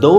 2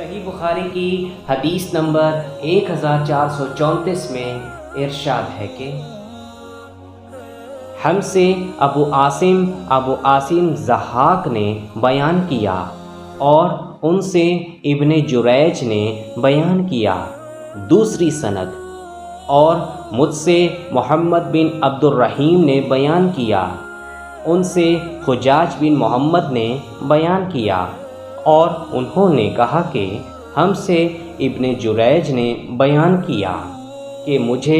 صحیح بخاری کی حدیث نمبر 1434 میں ارشاد ہے کہ ہم سے ابو عاصم ضحاک نے بیان کیا اور ان سے ابن جریج نے بیان کیا دوسری سند، اور مجھ سے محمد بن عبد الرحیم نے بیان کیا، ان سے حجاج بن محمد نے بیان کیا، اور انہوں نے کہا کہ ہم سے ابن جریج نے بیان کیا کہ مجھے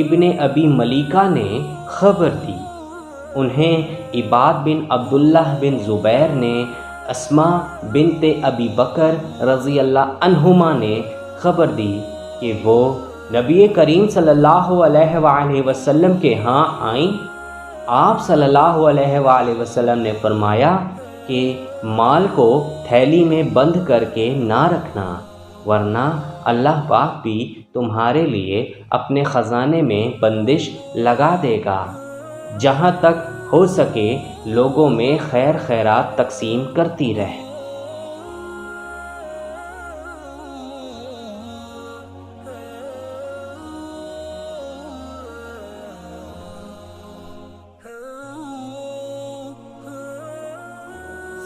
ابن ابی ملیکہ نے خبر دی، انہیں عباد بن عبداللہ بن زبیر نے اسماء بنت ابی بکر رضی اللہ عنہما نے خبر دی کہ وہ نبی کریم صلی اللہ علیہ وآلہ وسلم کے ہاں آئیں۔ آپ صلی اللہ علیہ وآلہ وسلم نے فرمایا کہ مال کو تھیلی میں بند کر کے نہ رکھنا، ورنہ اللہ پاک بھی تمہارے لیے اپنے خزانے میں بندش لگا دے گا۔ جہاں تک ہو سکے لوگوں میں خیر خیرات تقسیم کرتی رہ۔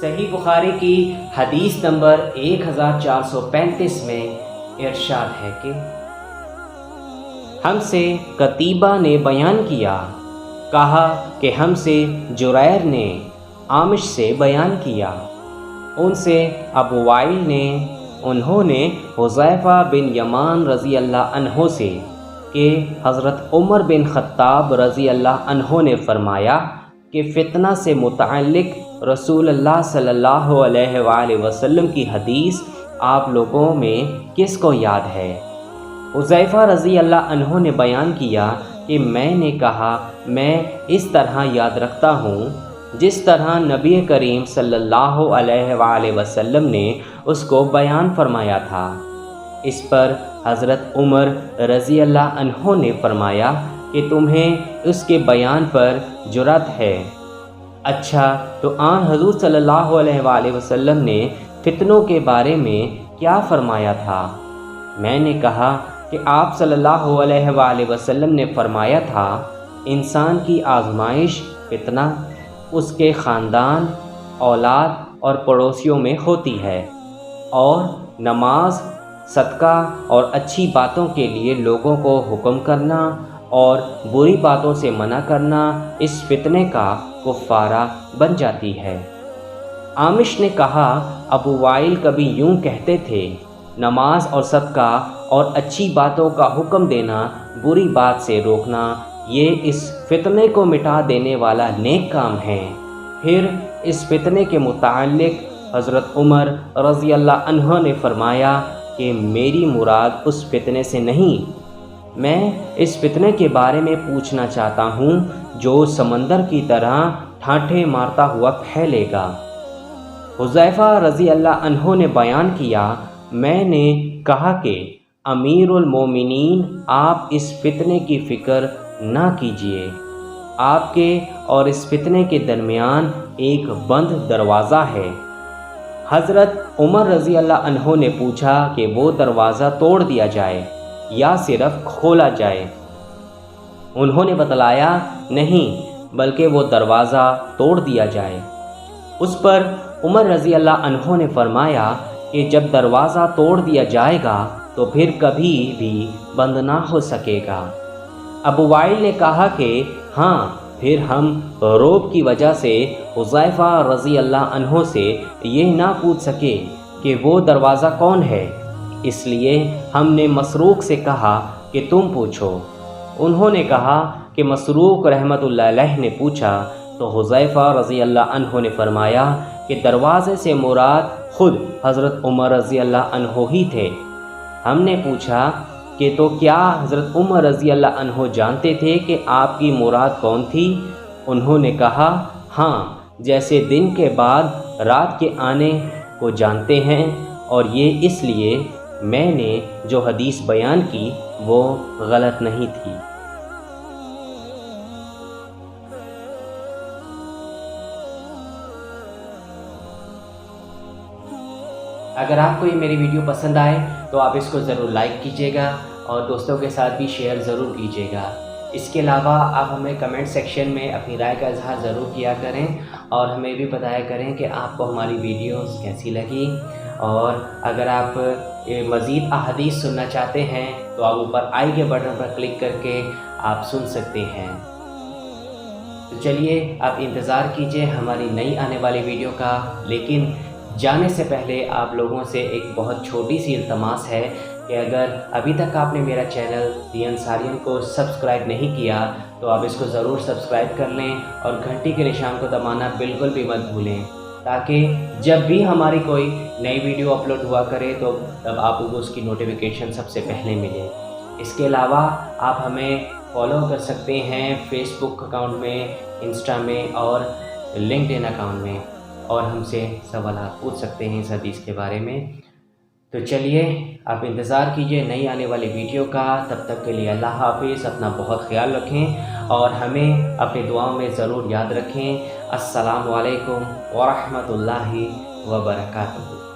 صحیح بخاری کی حدیث نمبر 1435 میں ارشاد ہے کہ ہم سے قتیبہ نے بیان کیا، کہا کہ ہم سے جریر نے عامش سے بیان کیا، ان سے ابو وائل نے، انہوں نے حذیفہ بن یمان رضی اللہ عنہ سے کہ حضرت عمر بن خطاب رضی اللہ عنہ نے فرمایا کہ فتنہ سے متعلق رسول اللہ صلی اللہ علیہ وآلہ وسلم کی حدیث آپ لوگوں میں کس کو یاد ہے؟ حذیفہ رضی اللہ عنہ نے بیان کیا کہ میں نے کہا میں اس طرح یاد رکھتا ہوں جس طرح نبی کریم صلی اللہ علیہ وآلہ وسلم نے اس کو بیان فرمایا تھا۔ اس پر حضرت عمر رضی اللہ عنہ نے فرمایا کہ تمہیں اس کے بیان پر جرأت ہے۔ اچھا، تو آن حضور صلی اللہ علیہ وآلہ وسلم نے فتنوں کے بارے میں کیا فرمایا تھا؟ میں نے کہا کہ آپ صلی اللہ علیہ وآلہ وسلم نے فرمایا تھا انسان کی آزمائش فتنہ اس کے خاندان، اولاد اور پڑوسیوں میں ہوتی ہے، اور نماز، صدقہ اور اچھی باتوں کے لیے لوگوں کو حکم کرنا اور بری باتوں سے منع کرنا اس فتنے کا کفارہ بن جاتی ہے۔ عامش نے کہا ابو وائل کبھی یوں کہتے تھے، نماز اور صدقہ اور اچھی باتوں کا حکم دینا، بری بات سے روکنا، یہ اس فتنے کو مٹا دینے والا نیک کام ہے۔ پھر اس فتنے کے متعلق حضرت عمر رضی اللہ عنہ نے فرمایا کہ میری مراد اس فتنے سے نہیں، میں اس فتنے کے بارے میں پوچھنا چاہتا ہوں جو سمندر کی طرح ٹھاٹھے مارتا ہوا پھیلے گا۔ حذیفہ رضی اللہ عنہ نے بیان کیا، میں نے کہا کہ امیر المومنین آپ اس فتنے کی فکر نہ کیجیے، آپ کے اور اس فتنے کے درمیان ایک بند دروازہ ہے۔ حضرت عمر رضی اللہ عنہ نے پوچھا کہ وہ دروازہ توڑ دیا جائے یا صرف کھولا جائے؟ انہوں نے بتلایا نہیں، بلکہ وہ دروازہ توڑ دیا جائے۔ اس پر عمر رضی اللہ عنہ نے فرمایا کہ جب دروازہ توڑ دیا جائے گا تو پھر کبھی بھی بند نہ ہو سکے گا۔ ابو وائل نے کہا کہ ہاں، پھر ہم رعب کی وجہ سے حذیفہ رضی اللہ عنہ سے یہ نہ پوچھ سکے کہ وہ دروازہ کون ہے، اس لیے ہم نے مسروق سے کہا کہ تم پوچھو۔ انہوں نے کہا کہ مسروق رحمۃ اللہ علیہ نے پوچھا تو حذیفہ رضی اللہ عنہ نے فرمایا کہ دروازے سے مراد خود حضرت عمر رضی اللہ عنہ ہی تھے۔ ہم نے پوچھا کہ تو کیا حضرت عمر رضی اللہ عنہ جانتے تھے کہ آپ کی مراد کون تھی؟ انہوں نے کہا ہاں، جیسے دن کے بعد رات کے آنے کو جانتے ہیں، اور یہ اس لیے میں نے جو حدیث بیان کی وہ غلط نہیں تھی۔ اگر آپ کو یہ میری ویڈیو پسند آئے تو آپ اس کو ضرور لائک کیجیے گا اور دوستوں کے ساتھ بھی شیئر ضرور کیجیے گا۔ اس کے علاوہ آپ ہمیں کمنٹ سیکشن میں اپنی رائے کا اظہار ضرور کیا کریں اور ہمیں بھی بتایا کریں کہ آپ کو ہماری ویڈیوز کیسی لگی، اور اگر آپ مزید احادیث سننا چاہتے ہیں تو آپ اوپر آئی کے بٹن پر کلک کر کے آپ سن سکتے ہیں۔ تو چلیے آپ انتظار کیجئے ہماری نئی آنے والی ویڈیو کا، لیکن جانے سے پہلے آپ لوگوں سے ایک بہت چھوٹی سی التماس ہے کہ اگر ابھی تک آپ نے میرا چینل دی انصاریئن کو سبسکرائب نہیں کیا تو آپ اس کو ضرور سبسکرائب کر لیں اور گھنٹی کے نشان کو دبانا بالکل بھی مت بھولیں، تاکہ جب بھی ہماری کوئی نئی ویڈیو اپلوڈ ہوا کرے تو تب آپ کو اس کی نوٹیفیکیشن سب سے پہلے ملے۔ اس کے علاوہ آپ ہمیں فالو کر سکتے ہیں فیس بک اکاؤنٹ میں، انسٹا میں اور لنکڈ ان اکاؤنٹ میں، اور ہم سے سوالات پوچھ سکتے ہیں اس حدیث کے بارے میں۔ تو چلیے آپ انتظار کیجئے نئی آنے والی ویڈیو کا، تب تک کے لیے اللہ حافظ، اپنا بہت خیال رکھیں اور ہمیں اپنی دعاؤں میں ضرور یاد رکھیں۔ السلام علیکم ورحمۃ اللہ وبرکاتہ۔